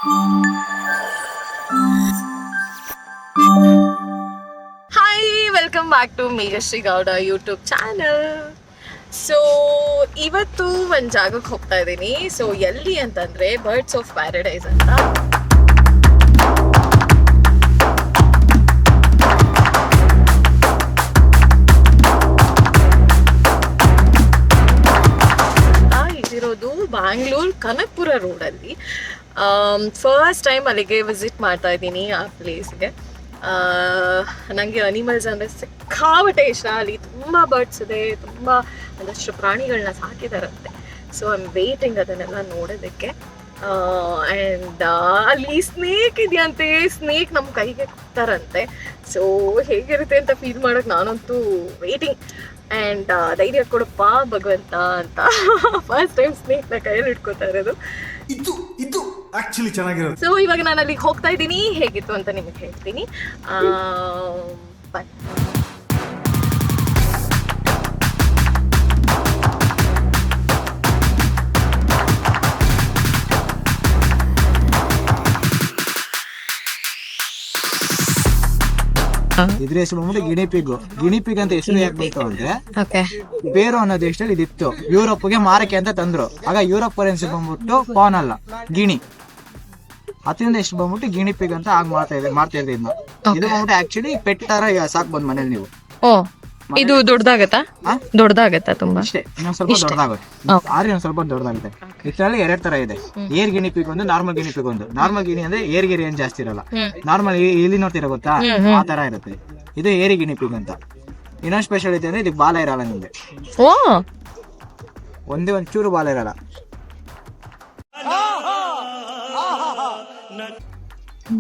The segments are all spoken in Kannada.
Hi, welcome back to Meghashree Gowda YouTube channel. So ಇವತ್ತು ಒಂದು ಜಾಗಕ್ಕೆ ಹೋಗ್ತಾ ಇದ್ದೀನಿ. ಸೊ ಎಲ್ಲಿ ಅಂತಂದರೆ ಬರ್ಡ್ಸ್ ಆಫ್ ಪ್ಯಾರಡೈಸ್ ಅಂತ. ಇದಿರೋದು ಬ್ಯಾಂಗ್ಳೂರ್ ಕನಕಪುರ ರೋಡಲ್ಲಿ. ಫಸ್ಟ್ ಟೈಮ್ ಅಲ್ಲಿಗೆ ವಿಸಿಟ್ ಮಾಡ್ತಾ ಇದ್ದೀನಿ ಆ ಪ್ಲೇಸ್ಗೆ. ನನಗೆ ಅನಿಮಲ್ಸ್ ಅಂದರೆ ಸಿಕ್ಕಾಪಟ್ಟೆ ಇಷ್ಟ. ಅಲ್ಲಿ ತುಂಬ ಬರ್ಡ್ಸ್ ಇದೆ, ತುಂಬ ಒಂದಷ್ಟು ಪ್ರಾಣಿಗಳನ್ನ ಸಾಕಿದಾರಂತೆ. ಸೊ ಐ ಆಮ್ ವೇಟಿಂಗ್ ಅದನ್ನೆಲ್ಲ ನೋಡೋದಕ್ಕೆ. ಆ್ಯಂಡ್ ಅಲ್ಲಿ ಸ್ನೇಕ್ ಇದೆಯಂತೆ. ಸ್ನೇಕ್ ನಮ್ಮ ಕೈಗೆ ಕೊಡ್ತಾರಂತೆ. ಸೊ ಹೇಗಿರುತ್ತೆ ಅಂತ ಫೀಲ್ ಮಾಡೋಕ್ಕೆ ನಾನಂತೂ ವೇಟಿಂಗ್. ಆ್ಯಂಡ್ ಧೈರ್ಯ ಕೊಡಪ್ಪ ಭಗವಂತ ಅಂತ ಫಸ್ಟ್ ಟೈಮ್ ಸ್ನೇಕ್ನ ಕೈಯಲ್ಲಿ ಇಟ್ಕೋತಾ ಇರೋದು. ಇದು ಆಕ್ಚುಲಿ ಚೆನ್ನಾಗಿರೋದು. ಸೊ ಇವಾಗ ನಾನು ಅಲ್ಲಿಗೆ ಹೋಗ್ತಾ ಇದ್ದೀನಿ. ಹೇಗಿತ್ತು ಅಂತ ನಿಮಗೆ ಹೇಳ್ತೀನಿ. ಬಟ್ ಇದ್ರ ಹೆಸರು ಬಂದ್ಬಿಟ್ಟು ಗಿಣಿಪಿಗ್ ಅಂತ ಹೆಸರು ಯಾಕೆ ಬೇಕು ಅಂದ್ರೆ, ಓಕೆ, ಬೇರು ಅನ್ನೋ ದೇಶದಲ್ಲಿ ಇದಿತ್ತು. ಯುರೋಪ್ಗೆ ಮಾರಕ್ಕೆ ಅಂತ ತಂದ್ರು. ಆಗ ಯುರೋಪ್ ಕರೆನ್ಸಿ ಬಂದ್ಬಿಟ್ಟು ಪಾನ್ ಅಲ್ಲ, ಗಿಣಿ. ಅದರಿಂದ ಎಷ್ಟು ಬಂದ್ಬಿಟ್ಟು ಗಿಣಿಪಿಗ್ ಅಂತ ಆಗ ಮಾಡ್ತಾ ಇದ್ದೆ ಇದನ್ನ. ಇದು ಬಂದ್ಬಿಟ್ಟು ಆಕ್ಚುಲಿ ಪೆಟ್ ತರ ಸಾಕ್ ಬಂದ್ ಮನೇಲಿ ನೀವು. ಓ, ಇದು ದೊಡ್ಡದಾಗತ್ತಾ ತುಂಬಾ? ಅಷ್ಟೇ, ಇನ್ನೊಂದ್ ಸ್ವಲ್ಪ ದೊಡ್ಡದಾಗುತ್ತೆ. ಆದ್ರೆ ಇನ್ನೊಂದ್ ಸ್ವಲ್ಪ ದೊಡ್ಡದಾಗುತ್ತೆ. ಇದ್ರಲ್ಲಿ 2 ತರ ಇದೆ. ಏರ್ ಗಿಣಿಪಿಗ್ ಒಂದು, ನಾರ್ಮಲ್ ಗಿಣಿಪಿಗ್ ಒಂದು. ನಾರ್ಮಲ್ ಗಿಣಿ ಅಂದ್ರೆ ಏರ್ಗೆ ಏನ್ ಜಾಸ್ತಿ ಇರಲ್ಲ. ನಾರ್ಮಲ್ ಇಲ್ಲಿ ನೋಡ್ತೀರ ಗೊತ್ತಾ, ಆ ತರ ಇರುತ್ತೆ. ಇದು ಏರಿ ಗಿಣಿಪಿಗ್ ಅಂತ. ಇನ್ನೊಂದು ಸ್ಪೆಷಾಲಿಟಿ ಅಂದ್ರೆ ಇದಕ್ಕೆ ಬಾಲ ಇರಲ್ಲ ನಿಮ್ಗೆ. ಒಂಚೂರು ಬಾಲ ಇರಲ್ಲ.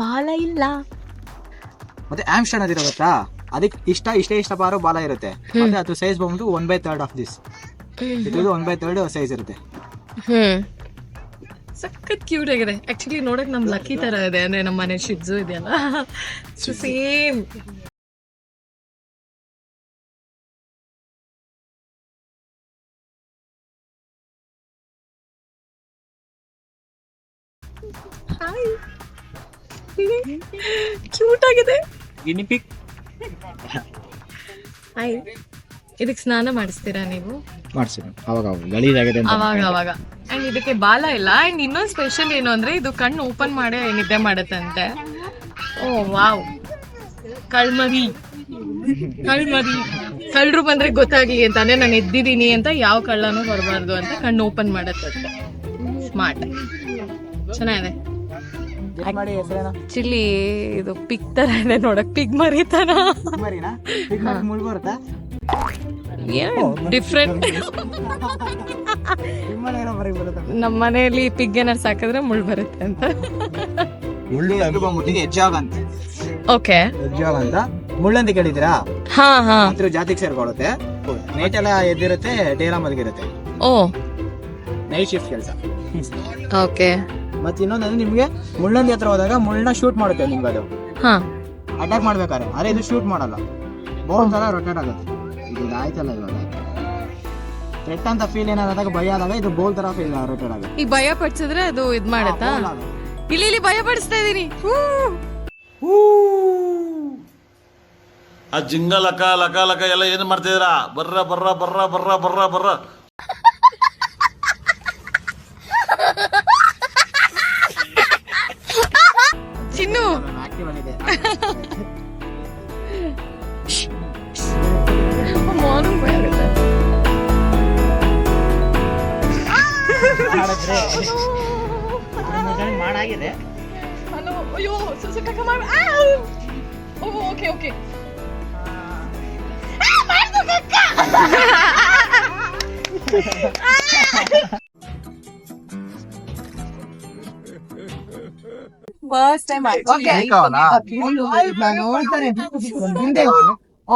ಬಾಲ ಇಲ್ಲ. ಮತ್ತೆ ಆಮ್ಸ್ಟರ್ನ್ ಅದಿರೋ ಗೊತ್ತಾ, ಅದಕ್ಕೆ ಇಷ್ಟ ಬಾರೋ ಬಾಲ ಇರುತ್ತೆ. ಮತ್ತೆ ಅದು ಸೈಜ್ ಬಂದ್ಬಿಟ್ಟು 1/3 ಆಫ್ ದಿಸ್. ಇದು 1/3 ಸೈಜ್ ಇರುತ್ತೆ. ಸಖತ್ ಕ್ಯೂಟ್ ಆಗಿದೆ. ಆಕ್ಚುಲಿ ನೋಡಕ್ ನಮ್ ಲಕ್ಕಿ ತರ ಇದೆ. ಅಂದ್ರೆ ನಮ್ಮ ಮನೆ ಶಿಡ್ಜು ಇದೆಯಲ್ಲ, ಸೇಮ್. ಹಾಯ್, ಕ್ಯೂಟ್ ಆಗಿದೆ ಗಿಣಿಪಿಗ್. ಹಾಯ್, ಇದಕ್ಕೆ ಸ್ನಾನ ಮಾಡಿಸ್ತೀರಾ ನೀವು? ಮಾಡ್ತೀನಿ ಅವಾಗ ಗಲೀಜಾಗಿದೆ ಅವಾಗ. ಅಂಡ್ ಇದಕ್ಕೆ ಬಾಲ ಇಲ್ಲ. ಅಂಡ್ ಇನ್ನೊಂದು ಸ್ಪೆಷಲ್ ಏನು ಅಂದ್ರೆ, ಇದು ಕಣ್ಣು ಓಪನ್ ಮಾಡಿ ನಿದ್ದೆ ಮಾಡುತ್ತಂತೆ. ಓ ವಾವ್, ಕಳ್ಮರಿ. ಕಳ್ಳರು ಬಂದ್ರೆ ಗೊತ್ತಾಗ್ಲಿ ಅಂತಾನೆ ನಾನು ಎದ್ದಿದ್ದೀನಿ ಅಂತ, ಯಾವ ಕಳ್ಳನೂ ಬರಬಾರ್ದು ಅಂತ ಕಣ್ಣು ಓಪನ್ ಮಾಡತ್ತಂತೆ. ಸ್ಮಾರ್ಟ್, ಚೆನ್ನಾಗಿದೆ. ಚಿಲ್ಲಿ ಇದು ಪಿಗ್ ತರ ಇದೆ ನೋಡಕ್. ಪಿಗ್ ಮರಿತಾನ ಡಿಫ್ರೆಂಟ್. ನಮ್ಮ ಮನೆಯಲ್ಲಿ ಪಿಗ್ ಏನಾರು ಸಾಕಿದ್ರೆ ಮುಳ್ಳು ಬರುತ್ತೆ ಅಂತ. ಓಕೆ, ಮುಳ್ಳಂತಿ ಕೇಳಿದಿರಾ? ಹಾ, ಜಾತಿಗೆ ಸೇರ್ಕೊಳ್ಳುತ್ತೆ. ನೈಟ್ ಎಲ್ಲ ಎದ್ದಿರುತ್ತೆ, ಡೇಲ ಮಲಗಿರುತ್ತೆ. ಓ, ನೈಟ್ ಶಿಫ್ಟ್ ಕೆಲಸ. ಓಕೆ. ಮತ್ತೆ ಇನ್ನೊಂದು ನಿಮ್ಗೆ ಮುಳ್ಳಂದಿ ಹತ್ರ ಹೋದಾಗ ಮುಳ್ಳನ್ನ ಶೂಟ್ ಮಾಡುತ್ತೆ ನಿಮ್ಗೆ. ಅದು ಅಟ್ಯಾಕ್ ಮಾಡ್ಬೇಕಾದ್ರೆ. ಅರೆ ಇದು ಶೂಟ್ ಮಾಡಲ್ಲ, ಬೋಲ್ ತರ ರೊಟೇಟ್ ಆಗುತ್ತೆ. ಇದು ಆಯ್ತಲ್ಲ, ಇವಾಗ ಥ್ರೆಟ್ ಅಂತ ಫೀಲ್ ಏನಾದಾಗ, ಭಯ ಆದಾಗ ಇದು ಬೋಲ್ ತರ ಫೀಲ್ ರೊಟೇಟ್ ಆಗುತ್ತೆ. ಈ ಭಯ ಪಡಿಸಿದ್ರೆ ಅದು ಇದ್ ಮಾಡತ್ತಾ? ಇಲ್ಲಿ ಭಯ ಪಡಿಸ್ತಾ ಇದೀನಿ. ಆ ಜಿಂಗ ಲಕ ಲಕ ಲಕ ಎಲ್ಲ ಏನು ಮಾಡ್ತಿದ್ದೀರಾ? ಬರ್ರ ಬರ್ರ ಬರ್ರ ಬರ್ರ ಬರ್ರ ಬರ್ರ. ಚಿನ್ನು ಮಾಡಾಗಿದೆ. ಅಯ್ಯೋ, okay okay. First time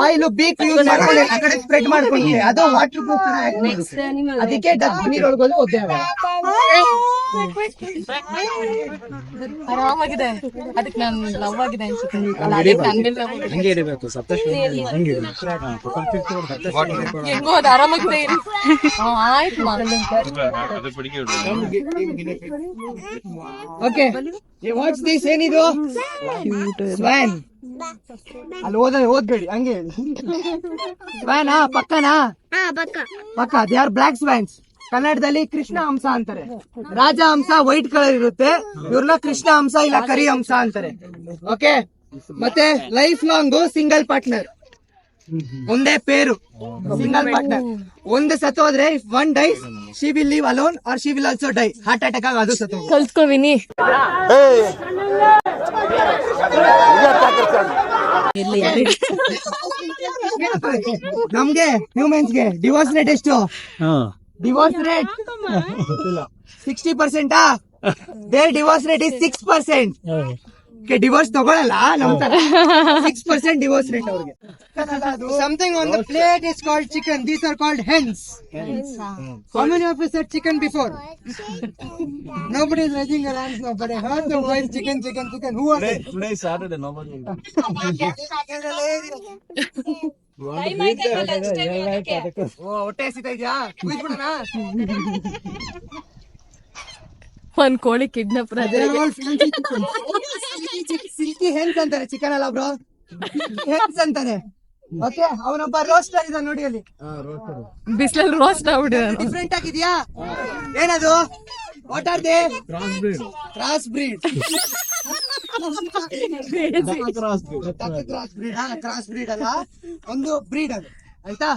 oil beak use ಮಾಡ್ಕೊಂಡು ಆ ಕಡೆ ಸ್ಪ್ರೆಡ್ ಮಾಡ್ಕೊಂಡ್ರೆ ಅದು ವಾಟರ್ ಪ್ರೂಫ್ ತರ ಆಗುತ್ತೆ. ಅದಕ್ಕೆ ಡಸ್ಟ್ ನೀರ್ ಒಳಗೋದು ಒದ್ದೆ ಆರಾಮಾಗಿದೆ. ಅದಕ್ಕೆ ನಾನು ಲವ್ ಆಗಿದೆ ಅನ್ಸುತ್ತೆ. ಅದಕ್ಕೆ ನನ್ ಮೇಲೆ love ಆಗಿದೆ. ಹಂಗೆ ಇರಬೇಕು ಹೆಂಗೋ ಅದು ಆರಾಮಾಗಿದೆ. ಆಯ್ತು ಓಕೆ ವಾಟ್ಸ್ ದಿಸ್ ಏನಿದು ಸ್ವ್ಯಾನ್ ಅಲ್ಲಿ ಓದ್ಬೇಡಿ ಹಂಗೆ ಸ್ವ್ಯಾನಾ ಪಕ್ಕನಾ ಪಕ್ಕ ದೇ ಆರ್ ಬ್ಲಾಕ್ ಸ್ವ್ಯಾನ್ಸ್. ಕನ್ನಡದಲ್ಲಿ ಕೃಷ್ಣ ಹಂಸ ಅಂತಾರೆ. ರಾಜ ಹಂಸ ವೈಟ್ ಕಲರ್ ಇರುತ್ತೆ, ಇವ್ರನ್ನ ಕೃಷ್ಣ ಹಂಸ ಇಲ್ಲ ಕರಿ ಹಂಸ ಅಂತಾರೆ. ಓಕೆ ಮತ್ತೆ ಲೈಫ್ ಲಾಂಗ್ ಸಿಂಗಲ್ ಪಾರ್ಟ್ನರ್, ಒಂದೇ ಪೇರು ಸಿಂಗಲ್ ಪಾರ್ಟ್ನರ್. ಒಂದು ಸತ್ತೋದ್ರೆ if one dies she will leave alone or she will also die. Heart attack ಆಗ ಅದು ಸತ್ತೋಗ. ಕಲ್ತ್ಕೋವಿನಿ. ನಮ್ಗೆ ಹ್ಯೂಮನ್ಸ್ಗೆ ಡಿವೋರ್ಸ್ ರೇಟ್ ಎಷ್ಟು? Divorce rate 60%. There divorce rate is 6%. Divorce ತಗೊಳಲ್ಲ ನಮ್ ತರ 6% ಡಿವೋರ್ಸ್ ರೇಟ್ ಅವ್ರಿಗೆ. Something on the plate is called chicken. These are called hens. How many of you said chicken before? Nobody is raising their hands now, but I heard the voice chicken. Who was it? Today Saturday, nobody. ಹೊಟ್ಟೆ ಹಸಿತಾ ಇದ್ಯಾ? ಕುಯ್ದ್ಬಿಡೋಣ? ಒಂದ್ ಕೋಳಿ ಕಿಡ್ನಾಪ್ ಸಿಲ್ಕಿ ಹೆನ್ಸ್ ಅಂತಾರೆ, ಚಿಕನ್ ಅಲ್ಲ ಬ್ರೋ, ಹೆನ್ಸ್ ಅಂತಾರೆ. ಓಕೆ ಅವನೊಬ್ಬ ರೋಸ್ಟರ್ ಇದ ನೋಡಿ ಅಲ್ಲಿ ಬಿಸಿಲಲ್ಲಿ ರೋಸ್ಟ್ ಆಗ್ಬಿಟ್ಟಿದೆ. ಡಿಫ್ರೆಂಟ್ ಆಗಿದ್ಯಾ? ಏನದು? What are they? Cross breed. Cross breed ಅಲ್ಲ, ಒಂದು ಬ್ರೀಡ್ ಅದು, ಆಯ್ತಾ?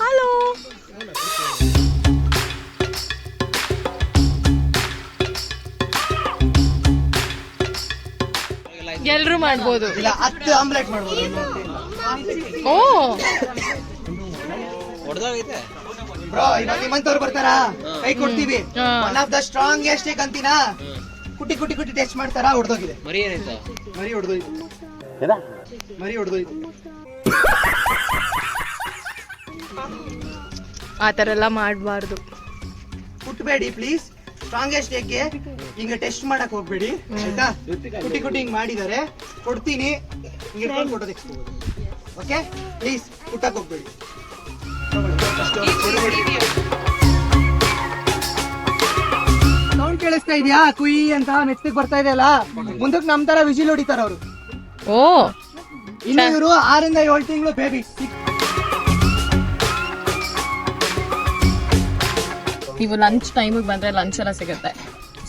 ಹಲೋ ಎಲ್ರು ಮಾಡ್ಬೋದು. ಇಲ್ಲ 10 ಆಮ್ಲೆಟ್ ಮಾಡ್ಬೋದು. ಓ ಬ್ರೋ ಇವಾಗ ನಿಮ್ಮಂತವ್ರು ಬರ್ತಾರಾ, ಕೈ ಕೊಡ್ತೀವಿ. ಒನ್ ಆಫ್ ದ ಸ್ಟ್ರಾಂಗೆಸ್ಟ್ ಅಂತಿನ ಕುಟಿ ಟೆಸ್ಟ್ ಮಾಡ್ತಾರಾ? ಹೊಡೆದೋಗಿದೆ ಮರಿ. ಹೊಡೆದೋಯ್ತು. ಆತರ ಎಲ್ಲ ಮಾಡ್ಬಾರ್ದು. ಕುಟ್ಬೇಡಿ ಪ್ಲೀಸ್. ಸ್ಟ್ರಾಂಗೆಸ್ಟ್ ಎಗ್ಗೆ ಹಿಂಗ ಟೆಸ್ಟ್ ಮಾಡಕ್ ಹೋಗ್ಬೇಡಿ, ಆಯ್ತಾ? ಕುಟಿ ಹಿಂಗ್ ಮಾಡಿದಾರೆ, ಕೊಡ್ತೀನಿ, ಹಿಂಗೆ ಕೊಡೋದಕ್ಕೆ. ಓಕೆ ಪ್ಲೀಸ್ ಕುಟ್ಟಕ್ ಹೋಗ್ಬೇಡಿ. ಸೌಂಡ್ ಕೇಳಿಸ್ತಾ ಇದೆಯಾ? ಕುಯ್ ಅಂತ ಮೆತ್ತಗ್ ಬರ್ತಾ ಇದೆ ಅಲ್ಲ, ಮುಂದಕ್ಕೆ ನಮ್ ತರ ವಿಜಿಲ್ ಹೊಡಿತಾರ ಅವರು. ಓ ಇನ್ನು ಇವರು 6 ಇಂದ 7 ತಿಂಗಳು ಬೇಬಿ. ನೀವು ಲಂಚ್ ಟೈಮಿಗೆ ಬಂದರೆ ಲಂಚ್ ಎಲ್ಲ ಸಿಗುತ್ತೆ.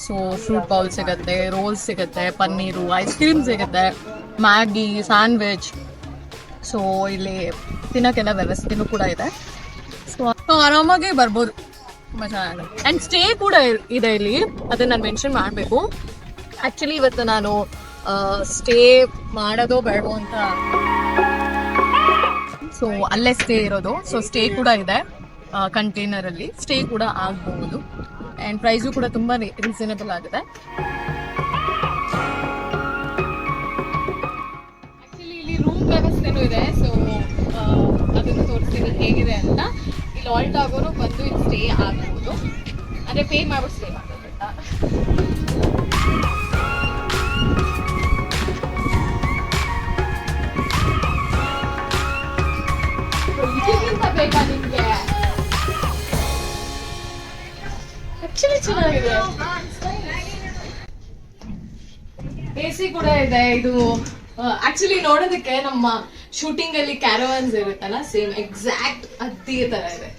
ಸೊ ಫ್ರೂಟ್ ಬೌಲ್ ಸಿಗುತ್ತೆ, ರೋಲ್ಸ್ ಸಿಗುತ್ತೆ, ಪನ್ನೀರು, ಐಸ್ ಕ್ರೀಮ್ ಸಿಗುತ್ತೆ, ಮ್ಯಾಗಿ, ಸ್ಯಾಂಡ್ವಿಚ್. ಸೊ ಇಲ್ಲಿ ತಿನ್ನೋಕ್ಕೆಲ್ಲ ವ್ಯವಸ್ಥೆನೂ ಕೂಡ ಇದೆ. ಸೊ ಆರಾಮಾಗಿ ಬರ್ಬೋದು, ತುಂಬ ಚೆನ್ನಾಗಿದೆ. ಆ್ಯಂಡ್ ಸ್ಟೇ ಕೂಡ ಇದೆ ಇಲ್ಲಿ, ಅದನ್ನು ನಾನು ಮೆನ್ಷನ್ ಮಾಡಬೇಕು. ಆ್ಯಕ್ಚುಲಿ ಇವತ್ತು ನಾನು ಸ್ಟೇ ಮಾಡೋದೋ ಬೇಡೋ ಅಂತ, ಸೊ ಅಲ್ಲೇ ಸ್ಟೇ ಇರೋದು. ಸೊ ಸ್ಟೇ ಕೂಡ ಇದೆ ಕಂಟೈನರಲ್ಲಿ, ಸ್ಟೇ ಕೂಡ ಆಗಬಹುದು. ಆ್ಯಂಡ್ ಪ್ರೈಸು ಕೂಡ ತುಂಬ ರೀಸನೇಬಲ್ ಆಗಿದೆ. ಆ್ಯಕ್ಚುಲಿ ಇಲ್ಲಿ ರೂಮ್ ವ್ಯವಸ್ಥೆನೂ ಇದೆ. ಸೊ ಅದನ್ನು ತೋರಿಸ್ತೀನಿ ಹೇಗಿದೆ ಅಂತ. ಇಲ್ಲಿ ಆಲ್ಟ್ ಆಗೋರು ಬಂದು ಇಲ್ಲಿ ಸ್ಟೇ ಆಗಬಹುದು, ಅಂದರೆ ಪೇ ಮಾಡ್ಬಿಟ್ಟು ಸ್ಟೇ ಮಾಡೋದ್ರಿಂದ. ಇದಕ್ಕಿಂತ ಬೇಕಾ ನಿಮಗೆ? ಆಕ್ಚುಲಿ ಚೆನ್ನಾಗಿದೆ. AC ಕೂಡ ಇದೆ. ಇದು ಆಕ್ಚುಲಿ ನೋಡೋದಕ್ಕೆ ನಮ್ಮ ಶೂಟಿಂಗ್ ಅಲ್ಲಿ ಕ್ಯಾರವಾನ್ಸ್ ಇರುತ್ತಲ್ಲ, ಸೇಮ್ ಎಕ್ಸಾಕ್ಟ್ ಅದೇ ತರ ಇದೆ.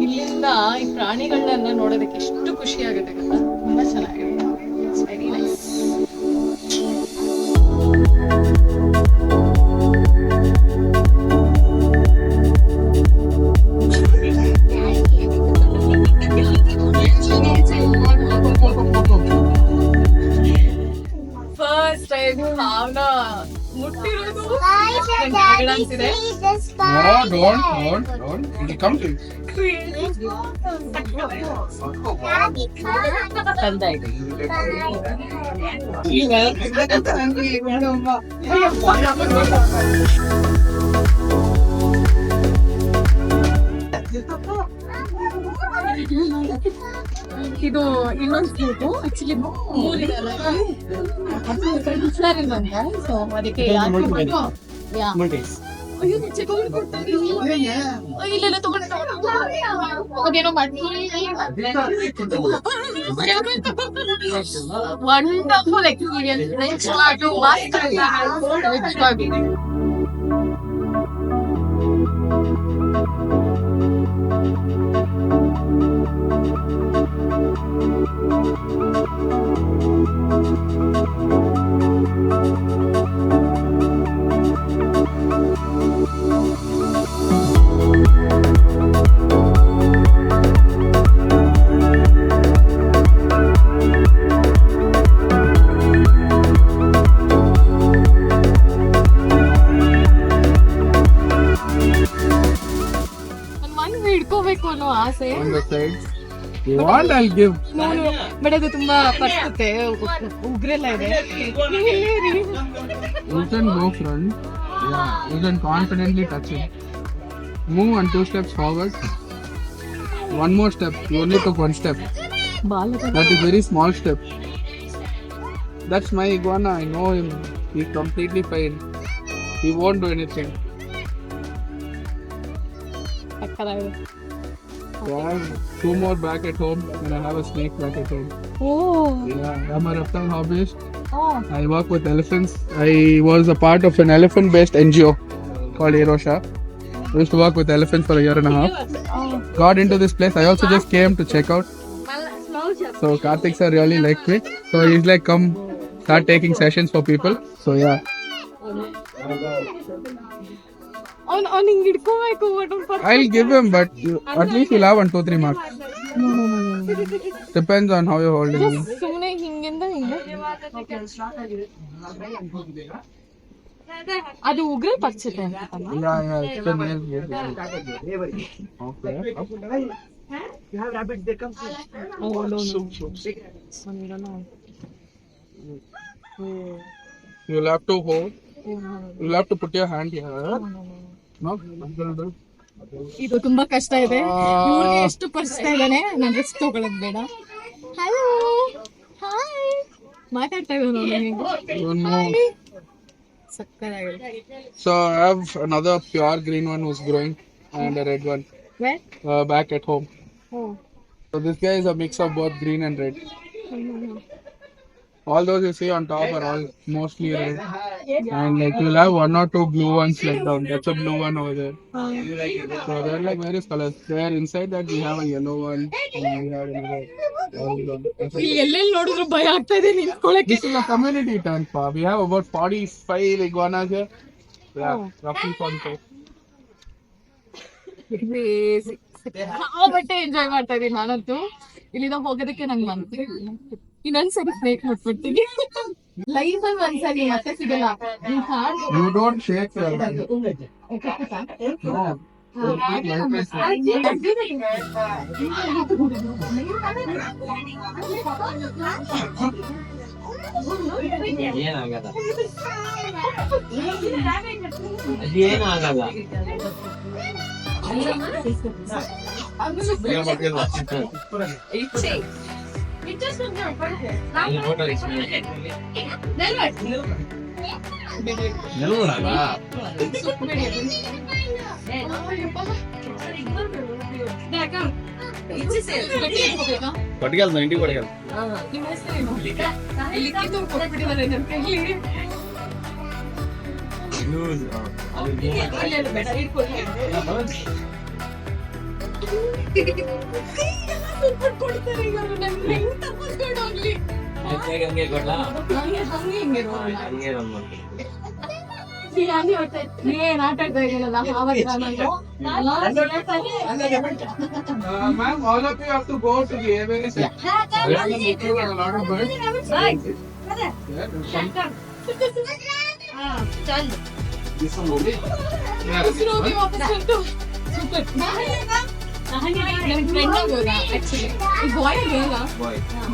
ಇಲ್ಲಿಂದ ಈ ಪ್ರಾಣಿಗಳನ್ನ ನೋಡೋದಕ್ಕೆ ಎಷ್ಟು ಖುಷಿ ಆಗುತ್ತೆ ಗೊತ್ತಾ? ತುಂಬಾ ಚೆನ್ನಾಗಿದೆ. It's very nice. First time Bhavana ಮುಟ್ಟಿರೋದು ಕೆಳಗಡೆ ಅನ್ಸಿದೆ. No, don't. It'll come to you. ಇದು ಇನ್ನೊಂದು ಸ್ವೀಟು ಆಕ್ಚುಲಿ ಮೂರಿದಲ್ಲ ಸೊ ಅದಕ್ಕೆ ಅಯ್ಯೋ ಮುಂಚೆ ತಗೊಂಡ್ಕೊಡ್ತಾರೆ ಇಲ್ಲೆಲ್ಲ ತಗೊಂಡು ಅದೇನೋ ವಂಡರ್ಫುಲ್ ಎಕ್ಸ್ಪೀರಿಯನ್ಸ್ ನಿಜವಾಗ್ಲೂ ನಿಜವಾಗ್ಲೂ ಹಿಡ್ಕೋಬೇಕು ಅನ್ನೋ ಆಸೆ. On the side. You want, I'll give. But ಅದು ತುಂಬಾ ಪರ್ತತೆ ಉಗ್ರೆಲ್ಲ ಇದೆ. You can go front. Yeah. You can confidently touch it. Move 1, 2 steps forward. One more step. You only took 1 step. That is very small step. That's my iguana. I know him. He's completely fine. He won't do anything. I have 2 more back at home and I have a snake back at home. Oh. Yeah, I'm a reptile hobbyist. I work with elephants. I was a part of an elephant-based NGO called Erosha. I used to work with elephants for a year and a half. Got into this place. I also just came to check out. So Karthik sir really liked me. So he's like, come start taking sessions for people. So yeah. ಅವ್ನು ಹಿಂಗೆ ಹಿಡ್ಕೋಬೇಕು. I'll give him, but at least you'll have 1, 2, 3 marks. Depends on how you're holding him. ಸುಮ್ಮನೆ ಹಿಂಗಿಂದ ಹಿಂಗೆ ಅದು ಉಗ್ರ ಪಚ್ಚತೆ ಅಂತ. Yeah. It's a nail. Okay. You have rabbits, they come. You'll have to hold. You'll have to put your hand here. No? ಇದು ತುಂಬಾ ಕಷ್ಟ ಇದೆ. ಇವ್ರಿಗೆ ಎಷ್ಟು ಪರಿಸ್ತಾ ಇದ್ದಾನೆ, ನಾನು ರಿಸ್ಕ್ ತಗೊಳ್ಳೋದು ಬೇಡ. ಹಲೋ ಹಾಯ್ ಮಾತಾಡ್ತಾ ಇದ್ದಾನೆ. ಸಕ್ಕತ್ತಾಗಿದೆ. So I have another pure green one who's growing and a red one back at home. So this guy is a mix of both green and red. All those you see on top are all mostly red. And like you'll have 1 or 2 blue ones like down. That's a blue one over there. So they're like various colors. There inside that we have a yellow one. And we have another. ಎಲ್ಲೆಲ್ಲಿ ನೋಡಿದ್ರು ಭಯ ಆಗ್ತಾ ಇದೆ ನಿಂತ್ಕೊಳ್ಳಕ್ಕೆ. This is a community tent farm. We have about 45 iguanas here. Yeah, roughly 45. ಬಟ್ಟೆ ಎಂಜಾಯ್ ಮಾಡ್ತಾ ಇದೀನಿ ನಾನಂತೂ. ಇಲ್ಲಿಂದ ಹೋಗೋದಕ್ಕೆ ನಂಗೆ ಬಂತು. ಇನ್ನೊಂದ್ಸರಿ ಸ್ನೇಕ್ ನೋಡ್ಬಿಡ್ತೀನಿ. ಲೈಫ್ ಅಲ್ಲಿ ಒಂದ್ಸರಿ ಮತ್ತೆ ಸಿಗಲ್ಲ. You don't shake your hand. No. ಕೊಟ್ಟಿಗೆಲ್ಲ ಇಂಟಿಗೆ ಕೊಟ್ಟಿಗೆಲ್ಲ ಏನ್ ಆಟ ಆಡ್ತಾ ಇದೀನಲ್ಲ Ma'am, all of you have to go to the aviary section. We are making a lot of birds.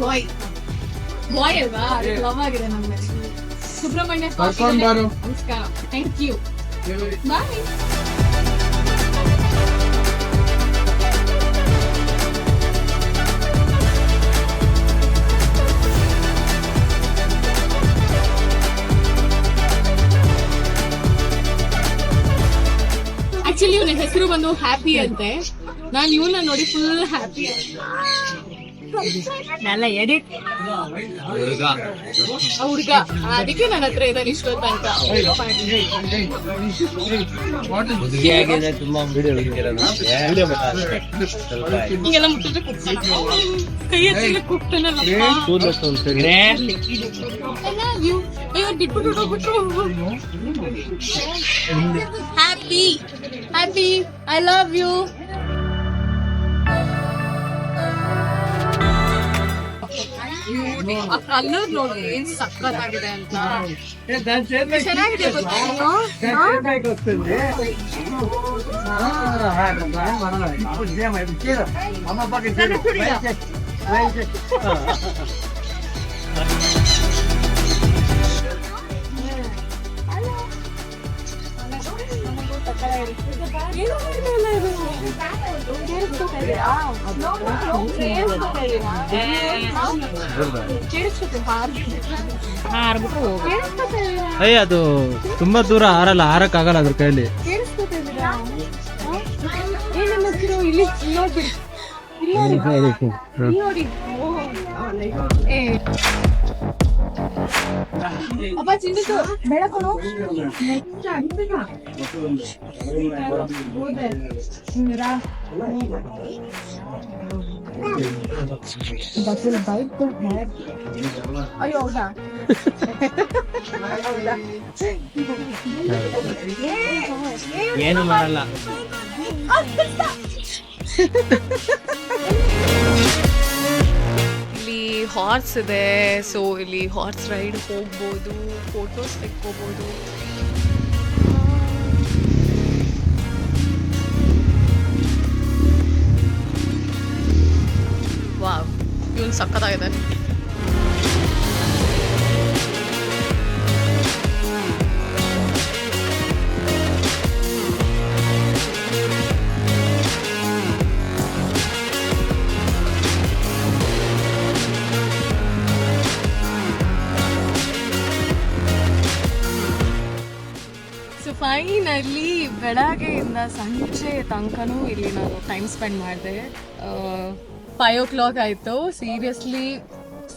ಬಾಯ್ ಅಲ್ವಾ ಲವ್ ಆಗಿದೆ ನಮ್ಗೆ. ಸುಬ್ರಹ್ಮಣ್ಯ ನಮಸ್ಕಾರ, ಥ್ಯಾಂಕ್ ಯು, ಬಾಯ್. ಆಕ್ಚುಲಿ ಇವನ ಹೆಸರು ಬಂದು ಹ್ಯಾಪಿ ಅಂತೆ. ನಾನು ಇವನ್ನ ನೋಡಿ ಫುಲ್ ಹ್ಯಾಪಿ ಎಲ್ಲ ಎಡಿಟ್ ಹುಡ್ಗ, ಅದಕ್ಕೆ ನನ್ನ ಹತ್ರ ಇದ್ದಾನೆ ಇಷ್ಟೊತ್ತು ಅಂತ. ಹಿಂಗೆಲ್ಲ ಮುಟ್ಟಿದ್ರೆ ಕೈ ಹಚ್ಚಿದ್ರೆ ಕುಗ್ತಾನಲ್ಲ. ಅಯ್ಯೋ ಬಿಟ್ಬಿಟ್ಟು ಹೋಗ್ಬಿಟ್ರು. Happy happy, I love you. Colour ನೋಡಿ ಏನ್ ಸಕ್ಕತ್ತಾಗಿದೆ ಅಂತ. ಚೆನ್ನಾಗಿದೆ ಅಯ್ಯ ಅದು ತುಂಬಾ ದೂರ ಹಾರಲ್ಲ, ಹಾರಕ್ಕಾಗಲ್ಲ ಅದ್ರ ಕೈಯಲ್ಲಿ. ಅಪ್ಪ ಚಿಂತಿತು ಬೇಡ ಕೊಡು. ಅಯ್ಯೋ ಹೌದಾ? ಏನು ಮಾಡಲ್ಲ. ಇಲ್ಲಿ ಹಾರ್ಸ್ ಇದೆ, ಸೊ ಇಲ್ಲಿ ಹಾರ್ಸ್ ರೈಡ್ ಹೋಗ್ಬೋದು, ಫೋಟೋಸ್ ತೆಕ್ಕೋಬೋದು. ವಾವ್, ಇವನು ಸಕ್ಕತ್ತಾಗಿದೆ. ಫೈನಲಿ ಬೆಳಗ್ಗೆಯಿಂದ ಸಂಜೆ ತನಕನೂ ಇಲ್ಲಿ ನಾನು ಟೈಮ್ ಸ್ಪೆಂಡ್ ಮಾಡಿದೆ. 5 o'clock ಆಯಿತು. ಸೀರಿಯಸ್ಲಿ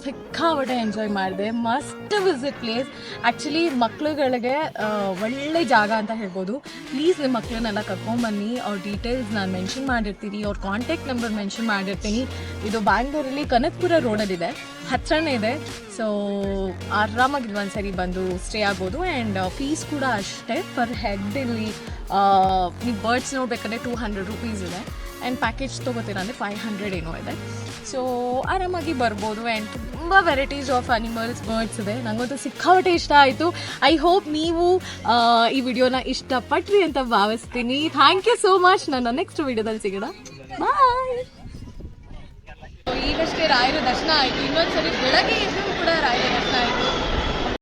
ಸಿಕ್ಕಾಪಟ್ಟೆ ಎಂಜಾಯ್ ಮಾಡಿದೆ. Must visit place. ಆ್ಯಕ್ಚುಲಿ ಮಕ್ಳುಗಳಿಗೆ ಒಳ್ಳೆ ಜಾಗ ಅಂತ ಹೇಳ್ಬೋದು. ಪ್ಲೀಸ್ ನಿಮ್ಮ ಮಕ್ಕಳನ್ನೆಲ್ಲ ಕರ್ಕೊಂಬನ್ನಿ. ಅವ್ರ ಡೀಟೇಲ್ಸ್ ನಾನು ಮೆನ್ಷನ್ ಮಾಡಿರ್ತೀನಿ, ಅವ್ರ ಕಾಂಟ್ಯಾಕ್ಟ್ ನಂಬರ್ ಮೆನ್ಷನ್ ಮಾಡಿರ್ತೀನಿ. ಇದು ಬ್ಯಾಂಗ್ಳೂರಲ್ಲಿ ಕನಕಪುರ ರೋಡಲ್ಲಿದೆ, ಹತ್ರನೇ ಇದೆ. ಸೊ ಆರಾಮಾಗಿ ಒಂದ್ಸರಿ ಬಂದು ಸ್ಟೇ ಆಗ್ಬೋದು. ಆ್ಯಂಡ್ ಫೀಸ್ ಕೂಡ ಅಷ್ಟೇ, ಪರ್ ಹೆಡ್ ಇಲ್ಲಿ ನೀವು ಬರ್ಡ್ಸ್ ನೋಡ್ಬೇಕಾದ್ರೆ 200 rupees ಇದೆ. ಆ್ಯಂಡ್ ಪ್ಯಾಕೇಜ್ ತೊಗೋತೀರ ಅಂದರೆ 500 ಏನೋ ಇದೆ. ಸೊ ಆರಾಮಾಗಿ ಬರ್ಬೋದು. ಆ್ಯಂಡ್ ತುಂಬ ವೆರೈಟೀಸ್ ಆಫ್ ಅನಿಮಲ್ಸ್, ಬರ್ಡ್ಸ್ ಇದೆ. ನನಗಂತೂ ಸಿಕ್ಕಾಪಟ್ಟೆ ಇಷ್ಟ ಆಯಿತು. ಐ ಹೋಪ್ ನೀವು ಈ ವಿಡಿಯೋನ ಇಷ್ಟಪಟ್ರಿ ಅಂತ ಭಾವಿಸ್ತೀನಿ. Thank you so much. ನನ್ನ ನೆಕ್ಸ್ಟ್ ವಿಡಿಯೋದಲ್ಲಿ ಸಿಗೋಣ. ಬಾಯ್. ಈಗಷ್ಟೇ ರಾಯರ ದರ್ಶನ ಆಯಿತು. ಇನ್ನೊಂದ್ಸರಿ ಬೆಳಗ್ಗೆ ಎದ್ದು ಕೂಡ ರಾಯರ ದರ್ಶನ ಆಯಿತು.